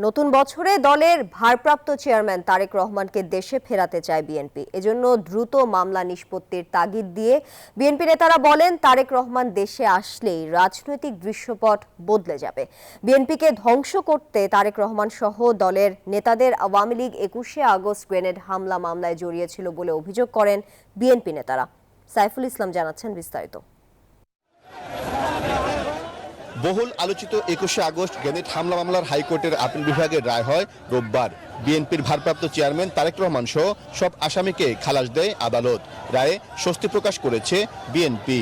নতুন বছরে দলের ভারপ্রাপ্ত চেয়ারম্যান তারেক রহমানকে দেশে ফেরাতে চায় বিএনপি। এজন্য দ্রুত মামলা নিষ্পত্তির তাগিদ দিয়ে বিএনপি নেতারা বলেন, তারেক রহমান দেশে আসলেই রাজনৈতিক দৃশ্যপট বদলে যাবে। বিএনপিকে ধ্বংস করতে তারেক রহমান সহ দলের নেতাদের আওয়ামী লীগ 21শে আগস্ট গ্রেনেড হামলা মামলায় জড়িয়েছিল বলে অভিযোগ করেন বিএনপি নেতারা। সাইফুল ইসলাম জানাচ্ছেন বিস্তারিত। বহুল আলোচিত 21শে আগস্ট গ্রেনেড হামলা মামলার হাইকোর্টের আপিল বিভাগের রায় হয় রোববার। বিএনপির ভারপ্রাপ্ত চেয়ারম্যান তারেক রহমান সহ সব আসামিকে খালাস দেয় আদালত। রায়ে স্বস্তি প্রকাশ করেছে বিএনপি।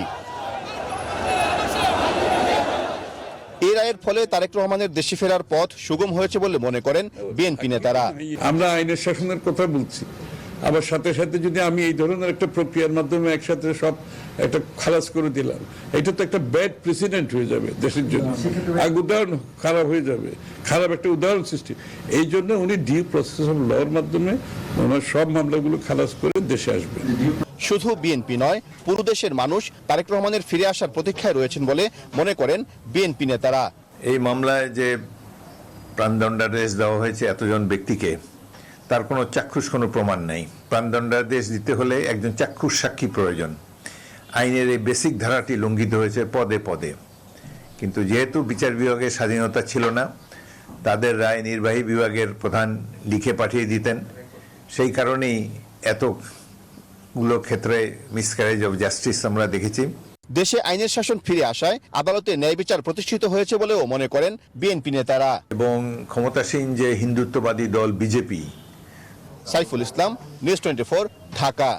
এই রায়ের ফলে তারেক রহমানের দেশে ফেরার পথ সুগম হয়েছে বলে মনে করেন বিএনপি নেতারা। আমরা আইনের শাসনের কথা বলছি, আবার সাথে সাথে যদি আমি এই ধরনের একটা প্রক্রিয়ার মাধ্যমে একসাথে সব একটা খালাস করে দিলাম, এটা তো একটা ব্যাড প্রেসিডেন্ট হয়ে যাবে দেশের জন্য, উদাহরণ খারাপ হয়ে যাবে, খারাপ একটা উদাহরণ সৃষ্টি। এই জন্য উনি ডিউ প্রসেস অফ লর মাধ্যমে ওনার সব মামলাগুলো খালাস করে দেশে আসবে। শুধু বিএনপি নয়, পুরো দেশের মানুষ তারেক রহমানের ফিরে আসার প্রতীক্ষায় রয়েছেন বলে মনে করেন বিএনপি নেতারা। এই মামলায় যে প্রাণদণ্ডাদেশ দেওয়া হয়েছে এতজন ব্যক্তিকে, তার কোনো চাক্ষুষ কোনো প্রমাণ নেই। প্রাণদণ্ডাদেশ দিতে হলে একজন চাক্ষুষ সাক্ষী প্রয়োজন। আইনের এই বেসিক ধারাটি লঙ্ঘিত হয়েছে পদে পদে। কিন্তু যেহেতু বিচার বিভাগের স্বাধীনতা ছিল না, তাদের রায় নির্বাহী বিভাগের প্রধান লিখে পাঠিয়ে দিতেন। সেই কারণেই এতগুলো ক্ষেত্রে মিসক্যারেজ অব জাস্টিস আমরা দেখেছি। দেশে আইনের শাসন ফিরে আসায় আদালতে ন্যায় বিচার প্রতিষ্ঠিত হয়েছে বলেও মনে করেন বিএনপি নেতারা। এবং ক্ষমতাসীন যে হিন্দুত্ববাদী দল বিজেপি। সাইফুল ইসলাম, নিউজ 24, ঢাকা।